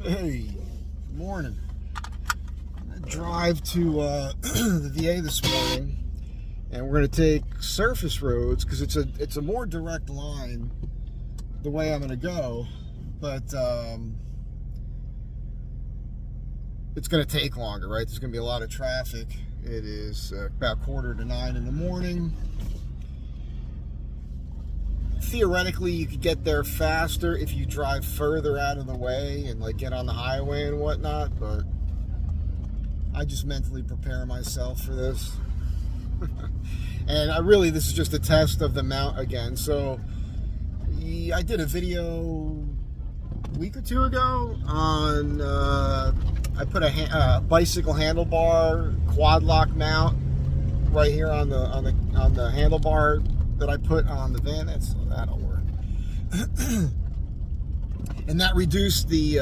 Hey, good morning. I drive to the VA this morning, and we're going to take surface roads because it's a more direct line the way I'm going to go, but it's going to take longer, right? There's going to be a lot of traffic. It is about 8:45 in the morning. Theoretically, you could get there faster if you drive further out of the way and like get on the highway and whatnot, but I just mentally prepare myself for this. And this is just a test of the mount again. So I did a video a week or two ago on I put a bicycle handlebar quad lock mount right here on the handlebar that I put on the van. That'll work. And that reduced the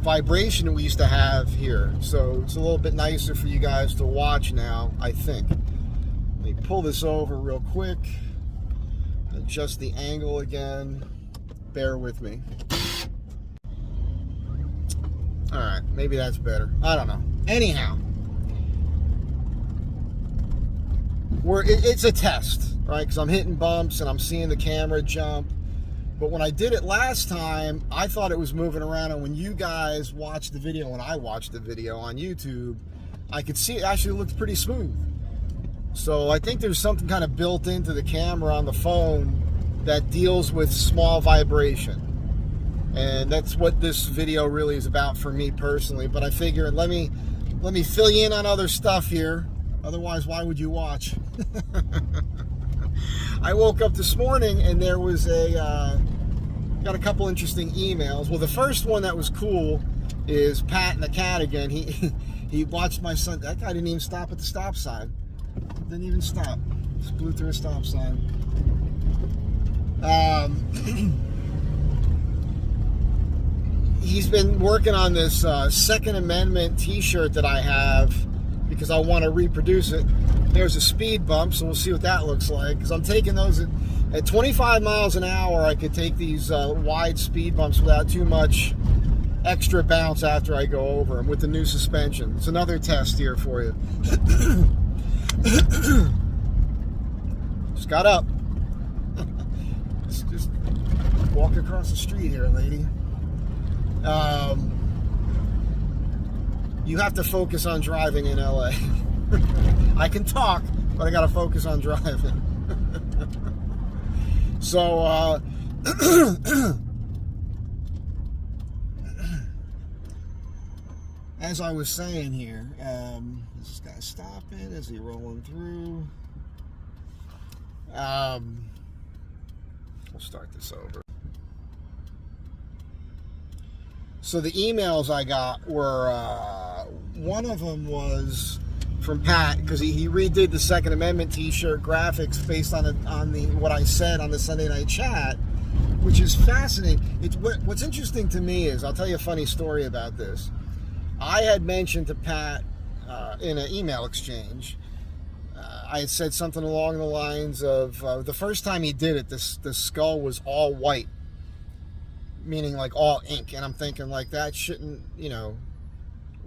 vibration that we used to have here, so it's a little bit nicer for you guys to watch now, I think. Let me pull this over real quick, adjust the angle again, bear with me. Alright, maybe that's better, I don't know. Anyhow, it's a test, right? Because I'm hitting bumps and I'm seeing the camera jump. But when I did it last time, I thought it was moving around, and when you guys watched the video, when I watched the video on YouTube, I could see it actually looked pretty smooth. So I think there's something kind of built into the camera on the phone that deals with small vibration. And that's what this video really is about for me personally. But I figured let me fill you in on other stuff here. Otherwise, why would you watch? I woke up this morning and there was got a couple interesting emails. Well, the first one that was cool is Pat and the cat again. He watched my son. That guy didn't even stop at the stop sign. Didn't even stop. Just blew through a stop sign. He's been working on this Second Amendment t-shirt that I have, because I want to reproduce it. There's a speed bump, so we'll see what that looks like. Because I'm taking those at 25 miles an hour. I could take these wide speed bumps without too much extra bounce after I go over them with the new suspension. It's another test here for you. Just got up. just walk across the street here, lady. You have to focus on driving in LA. I can talk, but I got to focus on driving. So, as I was saying here, this guy stopping, is he rolling through? We'll start this over. So the emails I got were, one of them was from Pat, because he redid the Second Amendment t-shirt graphics based on what I said on the Sunday night chat, which is fascinating. What's interesting to me is, I'll tell you a funny story about this. I had mentioned to Pat in an email exchange, I had said something along the lines of, the first time he did it, the skull was all white, meaning like all ink, and I'm thinking like that shouldn't,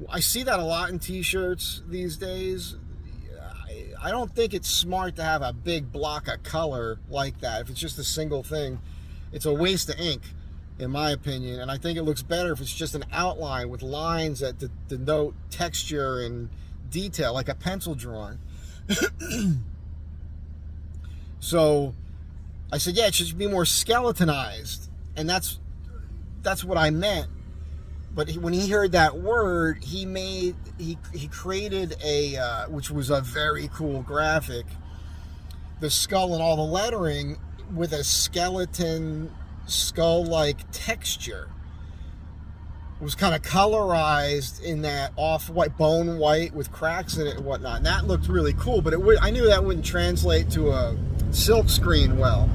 I see that a lot in t-shirts these days. I don't think it's smart to have a big block of color like that. If it's just a single thing, it's a waste of ink, in my opinion. And I think it looks better if it's just an outline with lines that denote texture and detail, like a pencil drawing. So I said, yeah, it should be more skeletonized, and that's what I meant. But when he heard that word, he created a which was a very cool graphic, the skull and all the lettering with a skeleton skull-like texture. It was kind of colorized in that off-white, bone white with cracks in it and whatnot. And that looked really cool, but I knew that wouldn't translate to a silk screen well.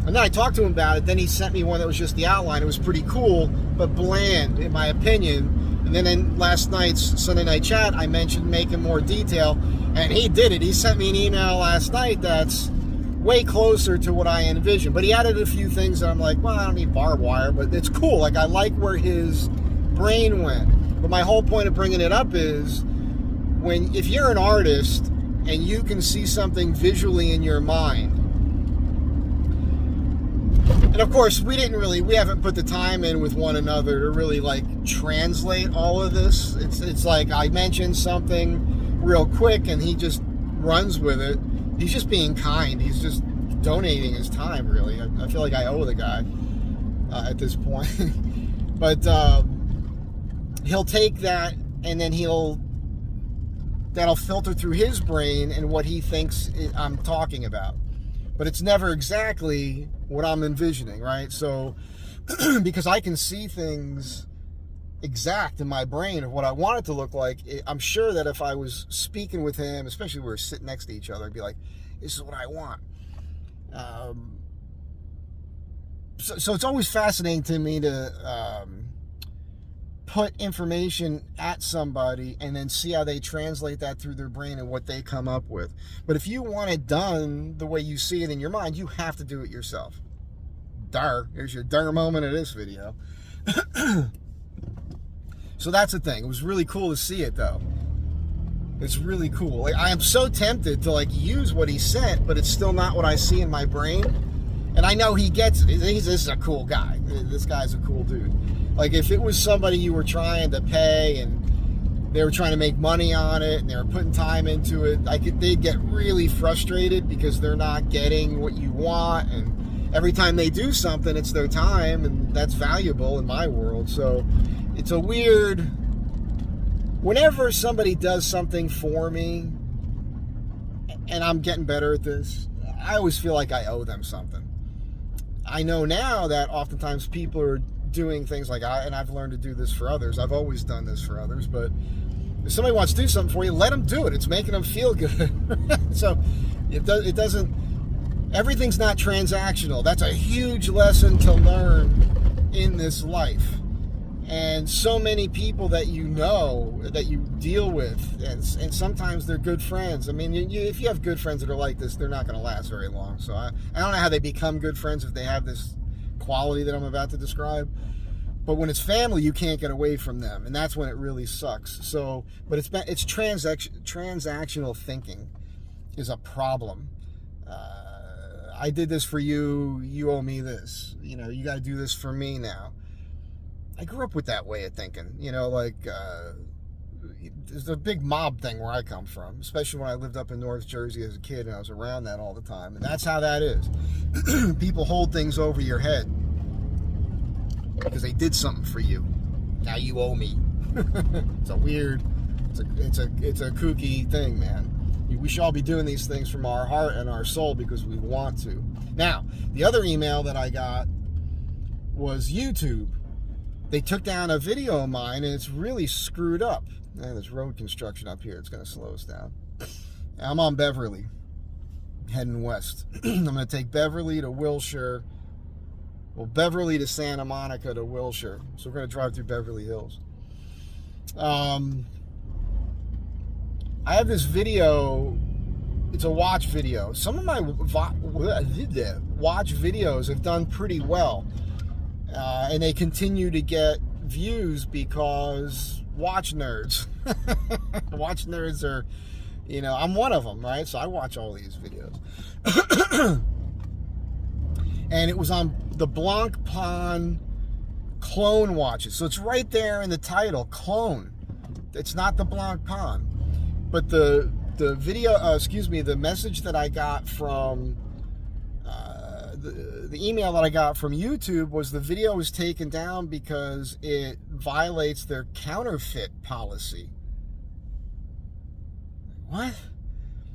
And then I talked to him about it. Then he sent me one that was just the outline. It was pretty cool, but bland, in my opinion. And then in last night's Sunday night chat, I mentioned making more detail, and he did it. He sent me an email last night that's way closer to what I envisioned. But he added a few things that I'm like, well, I don't need barbed wire, but it's cool. Like, I like where his brain went. But my whole point of bringing it up is, if you're an artist and you can see something visually in your mind, and of course we haven't put the time in with one another to really like translate all of this. It's like I mentioned something real quick and he just runs with it. He's just being kind. He's just donating his time, really. I feel like I owe the guy at this point. But he'll take that and then that'll filter through his brain and what he thinks I'm talking about. But it's never exactly what I'm envisioning, right? So, because I can see things exact in my brain of what I want it to look like, I'm sure that if I was speaking with him, especially if we were sitting next to each other, I'd be like, this is what I want. So it's always fascinating to me to put information at somebody and then see how they translate that through their brain and what they come up with. But if you want it done the way you see it in your mind, you have to do it yourself. Here's your moment of this video. So that's the thing. It was really cool to see it, though. It's really cool. Like, I am so tempted to like use what he sent, but it's still not what I see in my brain. And I know he gets it. This is a cool guy. This guy's a cool dude. Like, if it was somebody you were trying to pay and they were trying to make money on it and they were putting time into it, they'd get really frustrated because they're not getting what you want. And every time they do something, it's their time, and that's valuable in my world. So it's a weird... Whenever somebody does something for me and I'm getting better at this, I always feel like I owe them something. I know now that oftentimes people are doing things like and I've learned to do this for others. I've always done this for others, but if somebody wants to do something for you, let them do it. It's making them feel good. So it doesn't, everything's not transactional. That's a huge lesson to learn in this life. And so many people that you know, that you deal with, and sometimes they're good friends. I mean, if you have good friends that are like this, they're not going to last very long. So I don't know how they become good friends if they have this quality that I'm about to describe. But when it's family, you can't get away from them, and that's when it really sucks. So, but it's transactional thinking is a problem. I did this for you. You owe me this. You know, you got to do this for me now. I grew up with that way of thinking, you know, like, there's a big mob thing where I come from, especially when I lived up in North Jersey as a kid and I was around that all the time. And that's how that is. People hold things over your head because they did something for you. Now you owe me. It's a weird, it's a kooky thing, man. We should all be doing these things from our heart and our soul because we want to. Now, the other email that I got was YouTube. They took down a video of mine, and it's really screwed up. There's road construction up here. It's going to slow us down. I'm on Beverly, heading west. I'm going to take Beverly to Wilshire. Well, Beverly to Santa Monica to Wilshire. So we're going to drive through Beverly Hills. I have this video. It's a watch video. Some of my watch videos have done pretty well. And they continue to get views because watch nerds. Watch nerds are, you know, I'm one of them, right? So I watch all these videos. And it was on the Blancpain clone watches. So it's right there in the title, clone. It's not the Blancpain. But the video, the message that I got from... The email that I got from YouTube was the video was taken down because it violates their counterfeit policy. What?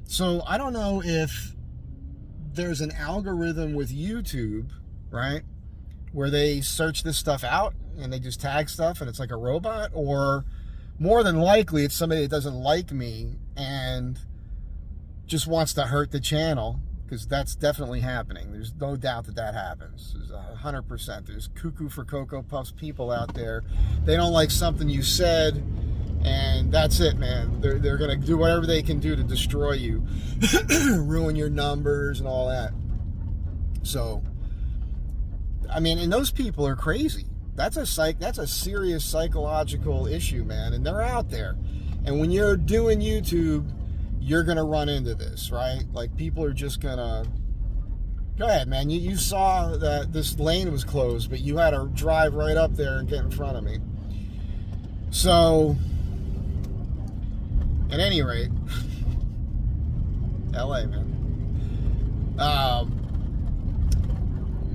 So I don't know if there's an algorithm with YouTube, right, where they search this stuff out and they just tag stuff and it's like a robot, or more than likely it's somebody that doesn't like me and just wants to hurt the channel. Because that's definitely happening. There's no doubt that happens. There's 100%. There's cuckoo for Cocoa Puffs people out there. They don't like something you said, and that's it, man. They're going to do whatever they can do to destroy you, ruin your numbers and all that. So, I mean, and those people are crazy. That's a serious psychological issue, man. And they're out there. And when you're doing YouTube, you're going to run into this, right? Like, people are just going to... Go ahead, man. You saw that this lane was closed, but you had to drive right up there and get in front of me. So, at any rate, LA, man.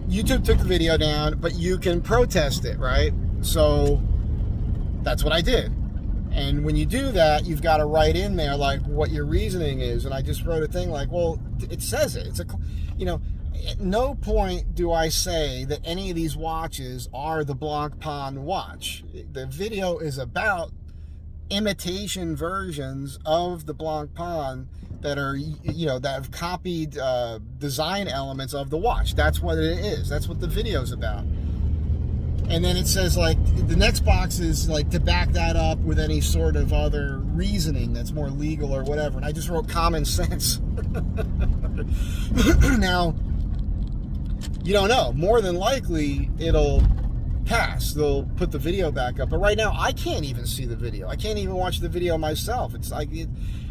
YouTube took the video down, but you can protest it, right? So, that's what I did. And when you do that, you've got to write in there, like, what your reasoning is. And I just wrote a thing like, well, it says it. It's at no point do I say that any of these watches are the Blanc Pond watch. The video is about imitation versions of the Blanc Pond that are, that have copied design elements of the watch. That's what it is. That's what the video's about. And then it says, like, the next box is, like, to back that up with any sort of other reasoning that's more legal or whatever. And I just wrote common sense. Now, you don't know. More than likely, it'll pass. They'll put the video back up. But right now, I can't even see the video. I can't even watch the video myself. It's like,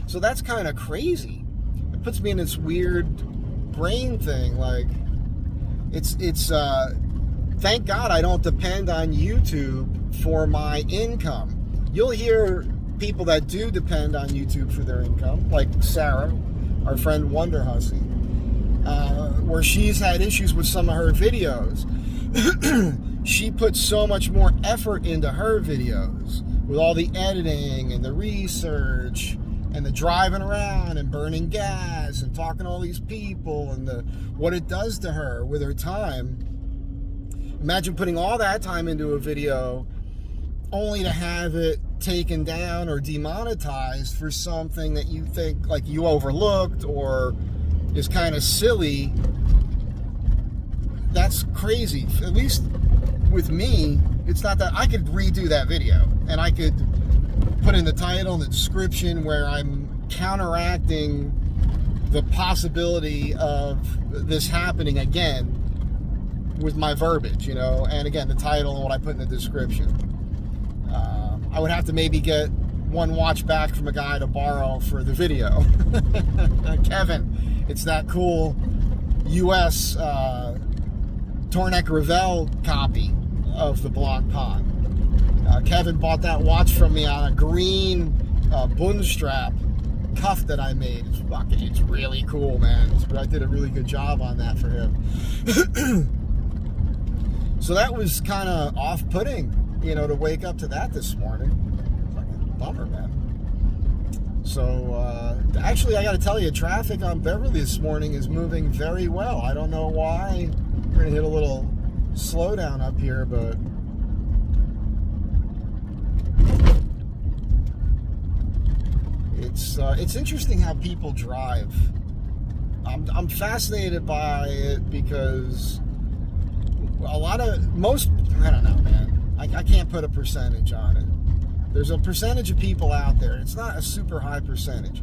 so that's kind of crazy. It puts me in this weird brain thing. Like, it's thank God I don't depend on YouTube for my income. You'll hear people that do depend on YouTube for their income, like Sarah, our friend Wonder Hussy, where she's had issues with some of her videos. She puts so much more effort into her videos with all the editing and the research and the driving around and burning gas and talking to all these people and what it does to her with her time. Imagine putting all that time into a video only to have it taken down or demonetized for something that you think, like, you overlooked or is kind of silly. That's crazy. At least with me, it's not that. I could redo that video and I could put in the title and the description where I'm counteracting the possibility of this happening again with my verbiage, and again, the title and what I put in the description. I would have to maybe get one watch back from a guy to borrow for the video. Kevin, it's that cool US Tourneck Ravel copy of the Blanc Pond. Kevin bought that watch from me on a green Bundstrap cuff that I made. It's really cool, man. I did a really good job on that for him. So that was kind of off-putting, to wake up to that this morning. Fucking bummer, man. So, actually, I got to tell you, traffic on Beverly this morning is moving very well. I don't know why. We're going to hit a little slowdown up here, but it's interesting how people drive. I'm fascinated by it because I don't know, man. I can't put a percentage on it. There's a percentage of people out there. It's not a super high percentage,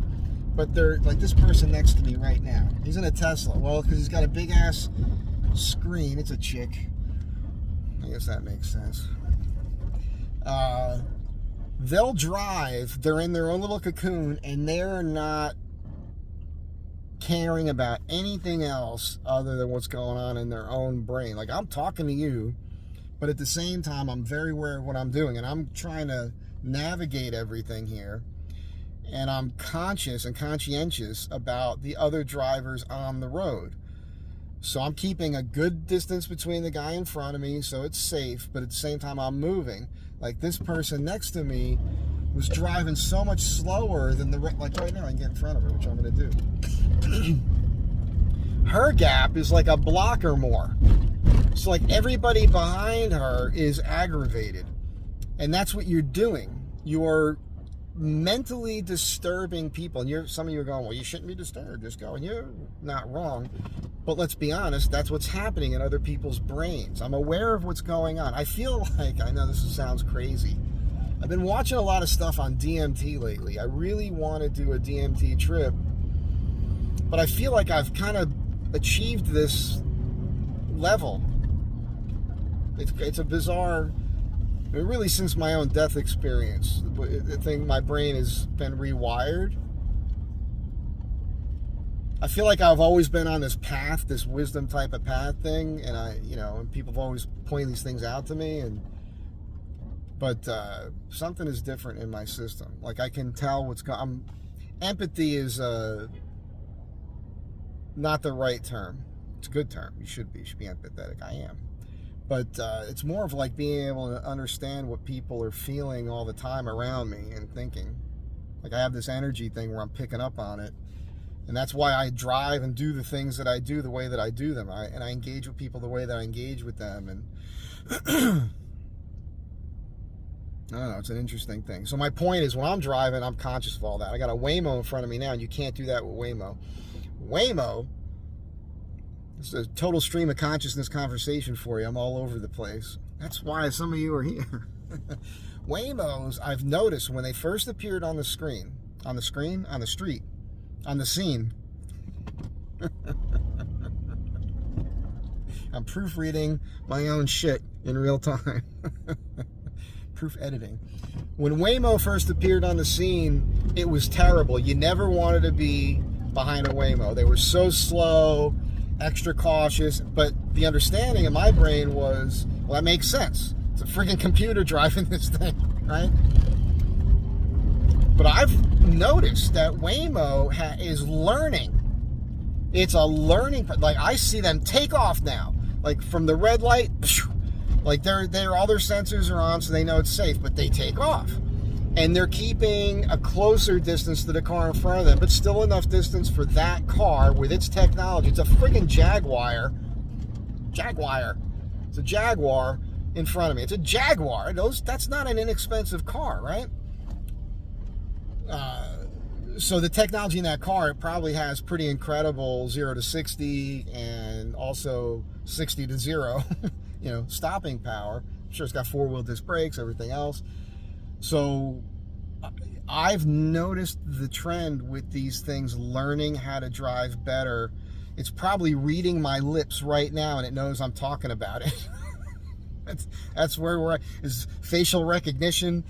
but they're like this person next to me right now. He's in a Tesla. Well, because he's got a big ass screen. It's a chick. I guess that makes sense. They'll drive. They're in their own little cocoon, and they're not caring about anything else other than what's going on in their own brain. Like, I'm talking to you, but at the same time, I'm very aware of what I'm doing, and I'm trying to navigate everything here, and I'm conscious and conscientious about the other drivers on the road. So I'm keeping a good distance between the guy in front of me so it's safe, but at the same time, I'm moving. Like, this person next to me was driving so much slower than like right now I can get in front of her, which I'm going to do. Her gap is like a block or more. So like everybody behind her is aggravated. And that's what you're doing. You're mentally disturbing people. And some of you are going, well, you shouldn't be disturbed. Just go. And you're not wrong. But let's be honest, that's what's happening in other people's brains. I'm aware of what's going on. I feel like, I know this sounds crazy, I've been watching a lot of stuff on DMT lately. I really want to do a DMT trip, but I feel like I've kind of achieved this level. It's a bizarre, really since my own death experience, I think my brain has been rewired. I feel like I've always been on this path, this wisdom type of path thing, and and people have always pointed these things out to me, but something is different in my system. Like I can tell what's going. Empathy is not the right term. It's a good term. You should be empathetic. I am. But it's more of like being able to understand what people are feeling all the time around me and thinking. Like I have this energy thing where I'm picking up on it. And that's why I drive and do the things that I do the way that I do them. And I engage with people the way that I engage with them. And I don't know, it's an interesting thing. So my point is, when I'm driving, I'm conscious of all that. I got a Waymo in front of me now, and you can't do that with Waymo. Waymo, it's a total stream of consciousness conversation for you. I'm all over the place. That's why some of you are here. Waymos, I've noticed when they first appeared on the screen, on the street, on the scene. I'm proofreading my own shit in real time. Proof editing. When Waymo first appeared on the scene, it was terrible. You never wanted to be behind a Waymo. They were so slow, extra cautious, but the understanding in my brain was, well, that makes sense. It's a freaking computer driving this thing, right? But I've noticed that Waymo is learning. It's a learning, like I see them take off now, like from the red light, like they're all their sensors are on, so they know it's safe, but they take off. And they're keeping a closer distance to the car in front of them, but still enough distance for that car with its technology. It's a friggin' Jaguar. It's a Jaguar in front of me. It's a Jaguar. That's not an inexpensive car, right? So the technology in that car, it probably has pretty incredible 0 to 60 and also 60 to 0, stopping power. I'm sure it's got 4-wheel disc brakes, everything else. So I've noticed the trend with these things learning how to drive better. It's probably reading my lips right now, and it knows I'm talking about it. That's where we're at, is facial recognition.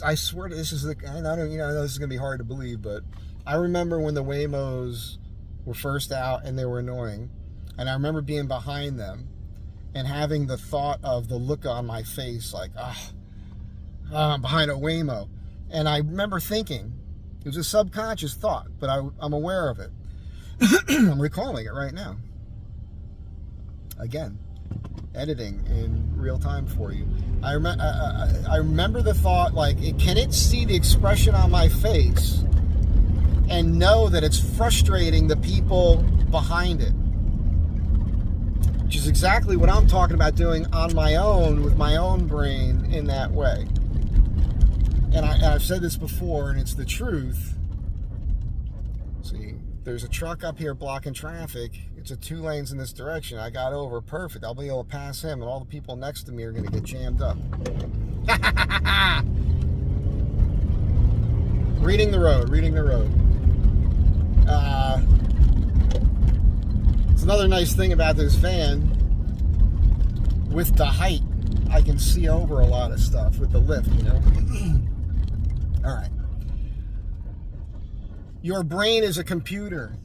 I swear to this is I know this is gonna be hard to believe, but I remember when the Waymos were first out and they were annoying, and I remember being behind them and having the thought of the look on my face, like, I'm behind a Waymo. And I remember thinking, it was a subconscious thought, but I'm aware of it. I'm recalling it right now. Again, editing in real time for you. I remember the thought, like, can it see the expression on my face and know that it's frustrating the people behind it? Which is exactly what I'm talking about doing on my own with my own brain in that way. And I've said this before, and it's the truth. See, there's a truck up here blocking traffic. It's a 2 lanes in this direction. I got over, perfect. I'll be able to pass him, and all the people next to me are going to get jammed up. Reading the road. It's another nice thing about this van. With the height, I can see over a lot of stuff with the lift, All right. Your brain is a computer.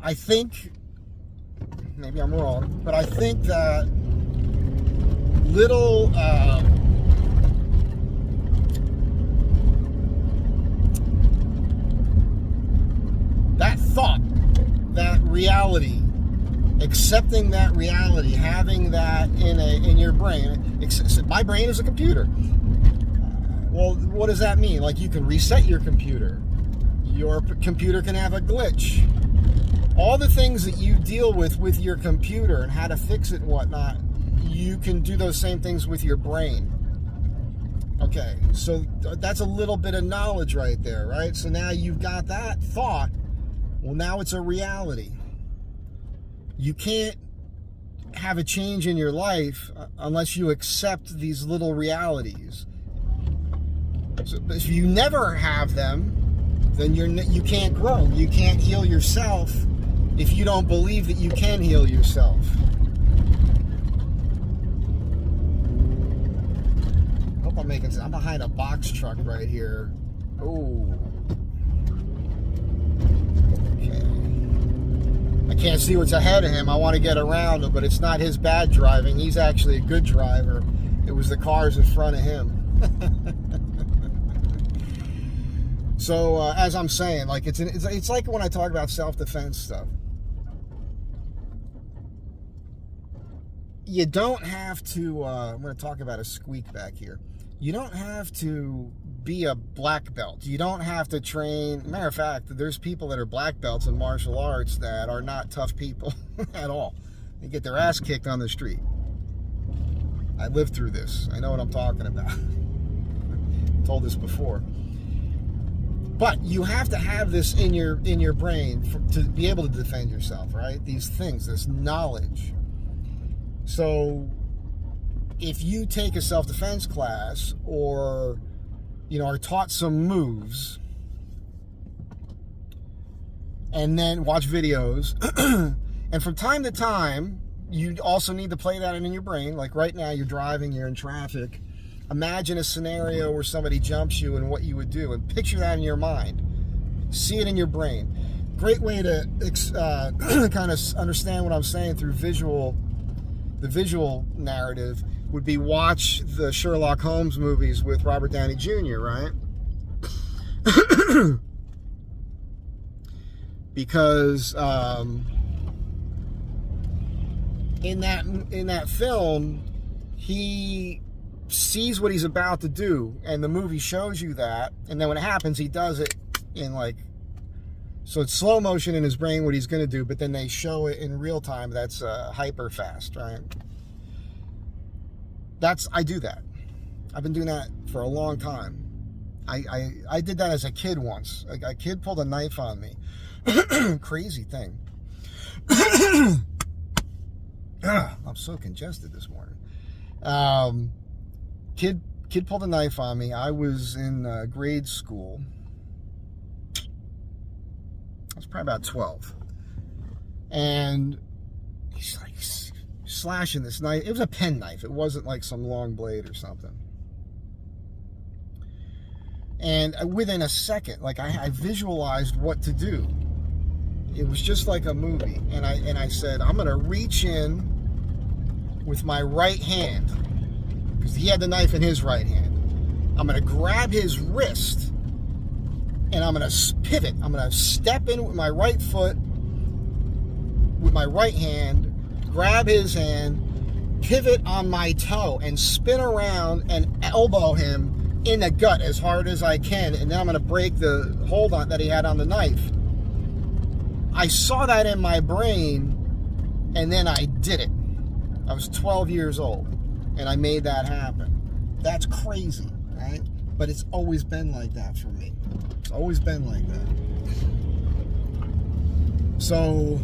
I think, maybe I'm wrong, but I think that little that thought, that reality, accepting that reality, having that in your brain. My brain is a computer. Well, what does that mean? Like, you can reset your computer. Your computer can have a glitch. All the things that you deal with your computer and how to fix it and whatnot, you can do those same things with your brain. Okay, so that's a little bit of knowledge right there, right? So now you've got that thought. Well, now it's a reality. You can't have a change in your life unless you accept these little realities. So if you never have them, then you can't grow. You can't heal yourself if you don't believe that you can heal yourself. start making sense. I'm behind a box truck right here. Oh. Okay. I can't see what's ahead of him. I want to get around him, but it's not his bad driving. He's actually a good driver. It was the cars in front of him. So, as I'm saying, like it's like when I talk about self-defense stuff. You don't have to, I'm going to talk about a squeak back here. You don't have to be a black belt. You don't have to train. Matter of fact, there's people that are black belts in martial arts that are not tough people at all. They get their ass kicked on the street. I lived through this. I know what I'm talking about. I told this before. But you have to have this in your brain to be able to defend yourself, right? These things, this knowledge. So if you take a self-defense class or, you know, are taught some moves and then watch videos, and from time to time, you also need to play that in your brain. Like right now, you're driving, you're in traffic. Imagine a scenario where somebody jumps you and what you would do, and picture that in your mind. See it in your brain. Great way to kind of understand what I'm saying through the visual narrative would be watch the Sherlock Holmes movies with Robert Downey Jr., right? Because in that film, he sees what he's about to do, and the movie shows you that, and then when it happens, he does it in like, so it's slow motion in his brain what he's going to do, but then they show it in real time. That's hyper fast, right? I do that. I've been doing that for a long time. I did that as a kid once. A kid pulled a knife on me. Crazy thing. I'm so congested this morning. Kid pulled a knife on me. I was in grade school. I was probably about 12. And he's like slashing this knife. It was a pen knife. It wasn't like some long blade or something. And within a second, like I visualized what to do. It was just like a movie. And I said, I'm going to reach in with my right hand, because he had the knife in his right hand. I'm going to grab his wrist, and I'm going to pivot. I'm going to step in with my right foot, with my right hand, grab his hand, pivot on my toe, and spin around and elbow him in the gut as hard as I can. And then I'm going to break the hold on that he had on the knife. I saw that in my brain, and then I did it. I was 12 years old, and I made that happen. That's crazy, right? But it's always been like that for me. It's always been like that. So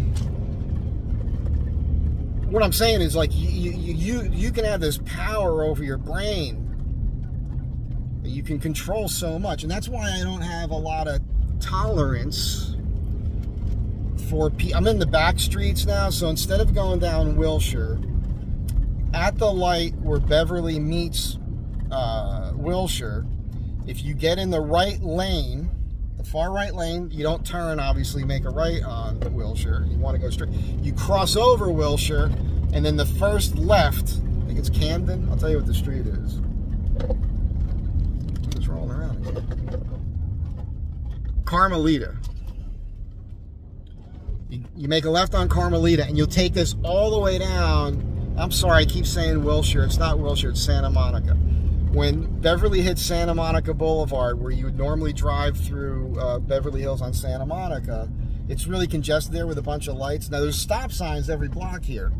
what I'm saying is, like, you can have this power over your brain. You can control so much, and that's why I don't have a lot of tolerance for people. I'm in the back streets now, so instead of going down Wilshire, at the light where Beverly meets Wilshire, if you get in the right lane, the far right lane, you don't turn, obviously, make a right on Wilshire. You want to go straight. You cross over Wilshire, and then the first left, I think it's Camden. I'll tell you what the street is. I'm just rolling around again. Carmelita. You make a left on Carmelita, and you'll take this all the way down. I'm sorry, I keep saying Wilshire. It's not Wilshire, it's Santa Monica. When Beverly hits Santa Monica Boulevard, where you would normally drive through Beverly Hills on Santa Monica, it's really congested there with a bunch of lights. Now, there's stop signs every block here.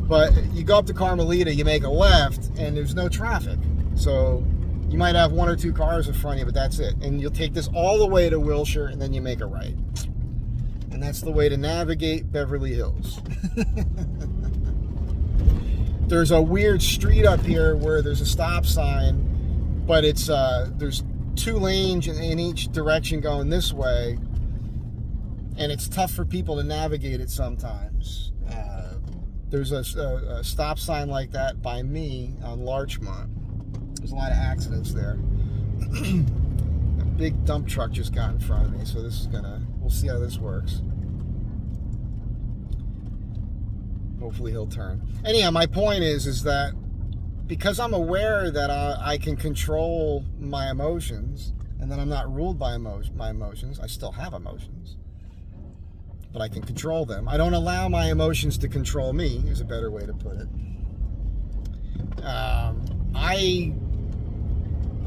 But you go up to Carmelita, you make a left, and there's no traffic. So you might have one or two cars in front of you, but that's it. And you'll take this all the way to Wilshire, and then you make a right. And that's the way to navigate Beverly Hills. There's a weird street up here where there's a stop sign, but it's there's two lanes in each direction going this way, and it's tough for people to navigate it sometimes. There's a stop sign like that by me on Larchmont. There's a lot of accidents there. A big dump truck just got in front of me, so this is we'll see how this works. Hopefully he'll turn. Anyhow, my point is that because I'm aware that I can control my emotions, and that I'm not ruled by my emotions, I still have emotions, but I can control them. I don't allow my emotions to control me, is a better way to put it.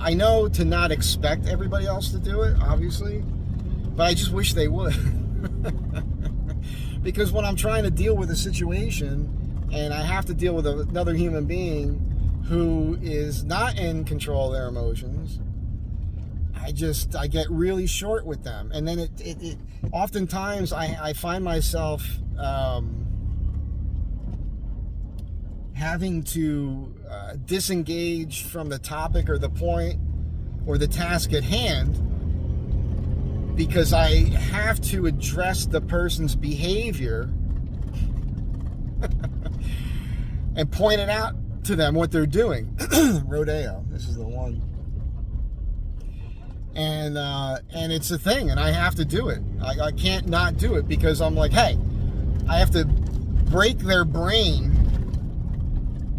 I know to not expect everybody else to do it, obviously, but I just wish they would. Because when I'm trying to deal with a situation and I have to deal with another human being who is not in control of their emotions, I get really short with them. And then it oftentimes I find myself having to disengage from the topic or the point or the task at hand, because I have to address the person's behavior and point it out to them what they're doing. Rodeo, this is the one. And it's a thing, and I have to do it. I can't not do it, because I'm like, hey, I have to break their brain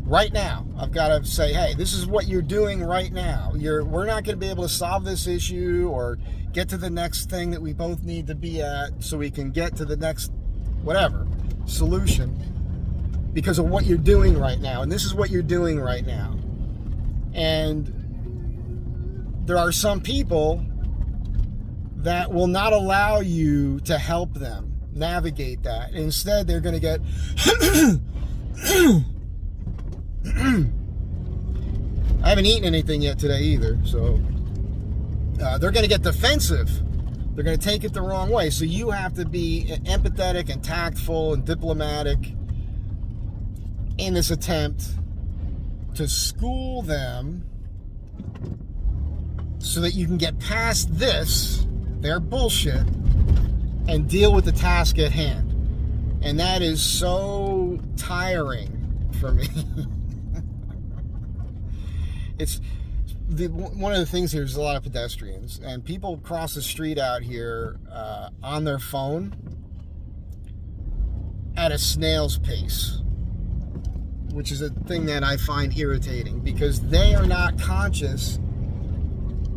right now. I've got to say, hey, this is what you're doing right now. We're not going to be able to solve this issue or get to the next thing that we both need to be at so we can get to the next whatever solution because of what you're doing right now. And this is what you're doing right now. And there are some people that will not allow you to help them navigate that. Instead, they're going to get I haven't eaten anything yet today either, so they're going to get defensive. They're going to take it the wrong way. So you have to be empathetic and tactful and diplomatic in this attempt to school them so that you can get past their bullshit, and deal with the task at hand. And that is so tiring for me. One of the things here is a lot of pedestrians, and people cross the street out here on their phone at a snail's pace, which is a thing that I find irritating, because they are not conscious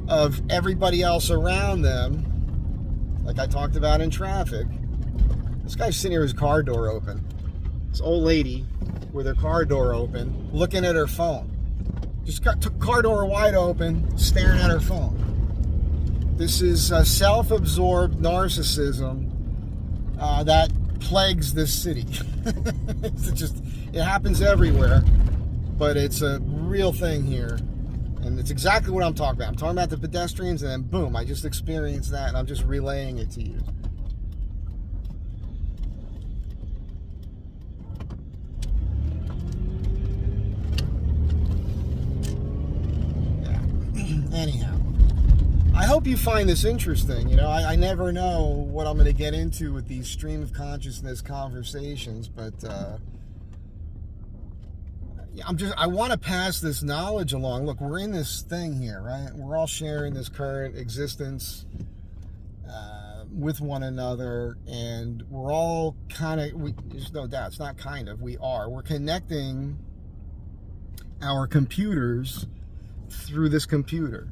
of everybody else around them, like I talked about in traffic. This guy's sitting here with his car door open. This old lady with her car door open, looking at her phone. Just got car door wide open, staring at her phone. This is self-absorbed narcissism that plagues this city. It happens everywhere, but it's a real thing here. And it's exactly what I'm talking about. I'm talking about the pedestrians, and then boom, I just experienced that, and I'm just relaying it to you. Anyhow, I hope you find this interesting. You know, I never know what I'm going to get into with these stream of consciousness conversations, but I want to pass this knowledge along. Look, we're in this thing here, right? We're all sharing this current existence with one another, and we're all there's no doubt, it's not kind of, we are. We're connecting our computers through this computer.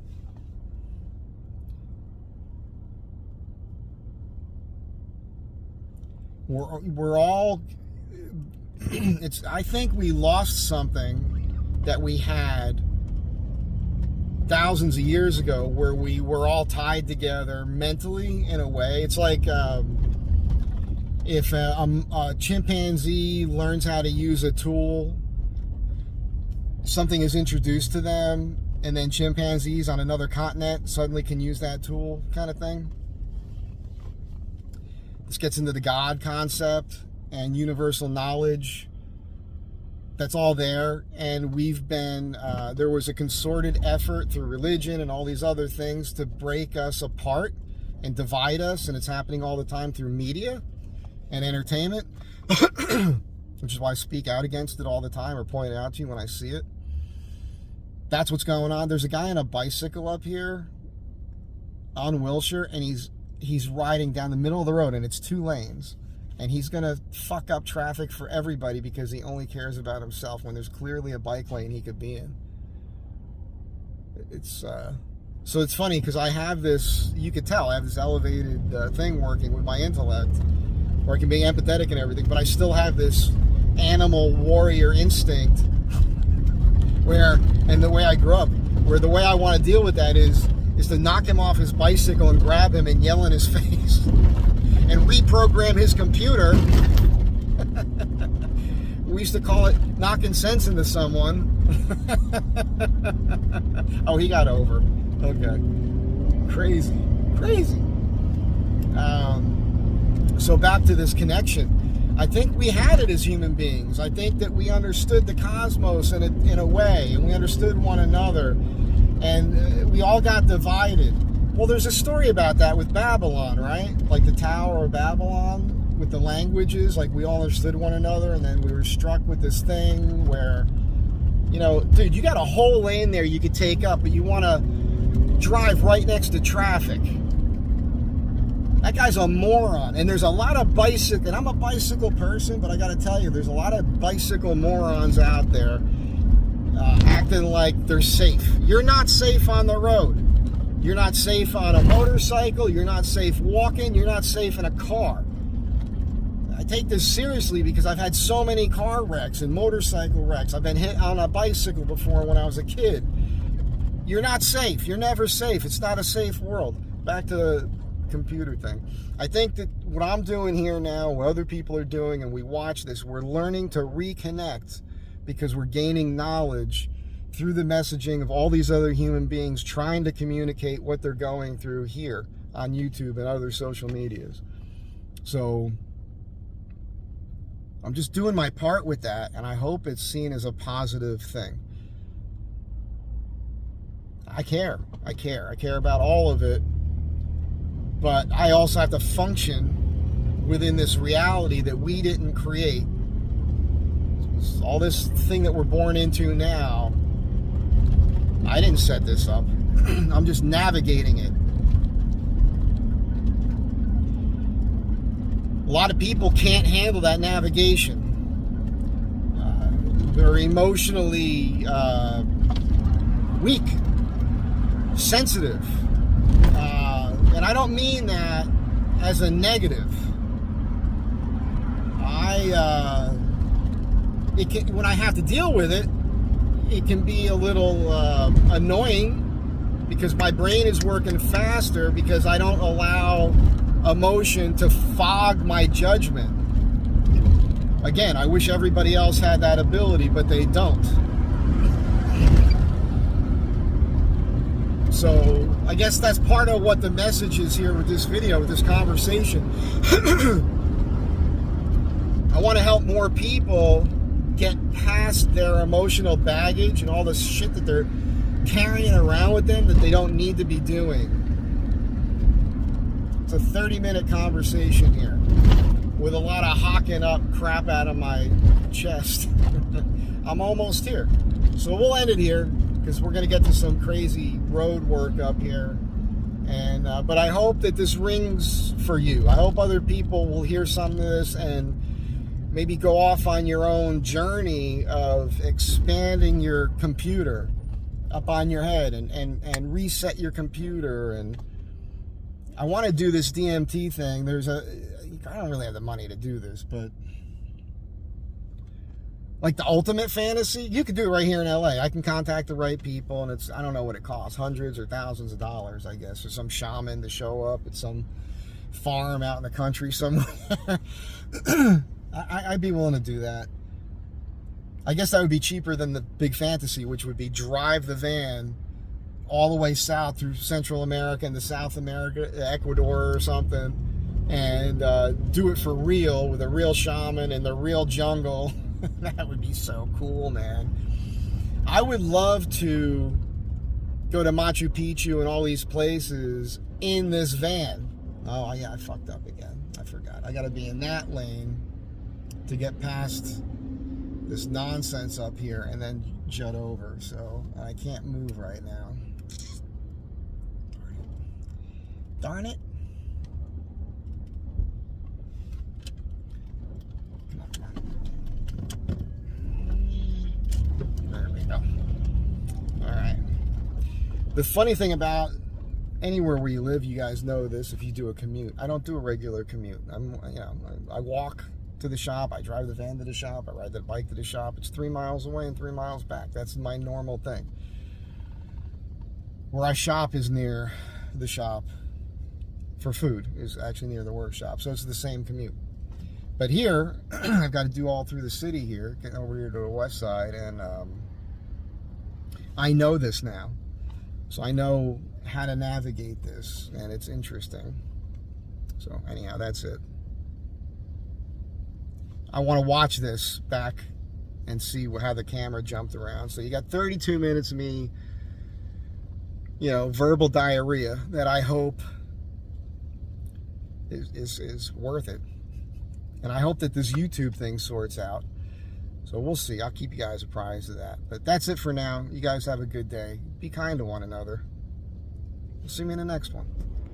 We're all I think we lost something that we had thousands of years ago, where we were all tied together mentally in a way. It's like if a chimpanzee learns how to use a tool, something is introduced to them, and then chimpanzees on another continent suddenly can use that tool, kind of thing. This gets into the God concept and universal knowledge. That's all there. And we've been, there was a concerted effort through religion and all these other things to break us apart and divide us. And it's happening all the time through media and entertainment, which is why I speak out against it all the time, or point it out to you when I see it. That's what's going on. There's a guy on a bicycle up here on Wilshire, and he's riding down the middle of the road, and it's 2 lanes. And he's going to fuck up traffic for everybody because he only cares about himself when there's clearly a bike lane he could be in. It's so it's funny because I have this, you could tell, I have this elevated thing working with my intellect where I can be empathetic and everything, but I still have this animal warrior instinct where, and the way I grew up, where the way I want to deal with that is to knock him off his bicycle and grab him and yell in his face and reprogram his computer. We used to call it knocking sense into someone. Oh, he got over. Okay. Crazy. So back to this connection. I think we had it as human beings. I think that we understood the cosmos in a way, and we understood one another, and we all got divided. Well, there's a story about that with Babylon, right? Like the Tower of Babylon with the languages, like we all understood one another, and then we were struck with this thing where, you know, dude, you got a whole lane there you could take up, but you want to drive right next to traffic. That guy's a moron. And there's a lot of bicycle, and I'm a bicycle person, but I got to tell you, there's a lot of bicycle morons out there acting like they're safe. You're not safe on the road. You're not safe on a motorcycle. You're not safe walking. You're not safe in a car. I take this seriously because I've had so many car wrecks and motorcycle wrecks. I've been hit on a bicycle before when I was a kid. You're not safe. You're never safe. It's not a safe world. Back to the computer thing. I think that what I'm doing here now, what other people are doing, and we watch this, we're learning to reconnect because we're gaining knowledge through the messaging of all these other human beings trying to communicate what they're going through here on YouTube and other social medias. So I'm just doing my part with that, and I hope it's seen as a positive thing. I care about all of it, but I also have to function within this reality that we didn't create. All this thing that we're born into now, I didn't set this up. I'm just navigating it. A lot of people can't handle that navigation. They're emotionally weak, sensitive. And I don't mean that as a negative. When I have to deal with it, it can be a little annoying because my brain is working faster because I don't allow emotion to fog my judgment. Again, I wish everybody else had that ability, but they don't. So I guess that's part of what the message is here with this video, with this conversation. I want to help more people get past their emotional baggage and all the shit that they're carrying around with them that they don't need to be doing. It's a 30-minute conversation here with a lot of hawking up crap out of my chest. I'm almost here. So we'll end it here because we're going to get to some crazy road work up here. And but I hope that this rings for you. I hope other people will hear some of this and maybe go off on your own journey of expanding your computer up on your head and reset your computer. And I want to do this DMT thing. I don't really have the money to do this, but like the ultimate fantasy, you could do it right here in LA. I can contact the right people, and I don't know what it costs, hundreds or thousands of dollars, I guess, or some shaman to show up at some farm out in the country somewhere. I'd be willing to do that. I guess that would be cheaper than the big fantasy, which would be drive the van all the way south through Central America and South America, Ecuador or something, and do it for real with a real shaman in the real jungle. That would be so cool, man. I would love to go to Machu Picchu and all these places in this van. Oh, yeah, I fucked up again. I forgot. I got to be in that lane to get past this nonsense up here and then jut over. So I can't move right now. Darn it. There we go. All right. The funny thing about anywhere where you live, you guys know this, if you do a commute, I don't do a regular commute. I walk to the shop, I drive the van to the shop, I ride the bike to the shop. It's 3 miles away and 3 miles back. That's my normal thing. Where I shop is near the shop for food, is actually near the workshop. So it's the same commute. But here, I've got to do all through the city here, getting over here to the west side, and I know this now. So I know how to navigate this, and it's interesting. So anyhow, that's it. I want to watch this back and see how the camera jumped around. So you got 32 minutes of me, verbal diarrhea that I hope is worth it. And I hope that this YouTube thing sorts out. So we'll see. I'll keep you guys apprised of that. But that's it for now. You guys have a good day. Be kind to one another. We'll see me in the next one.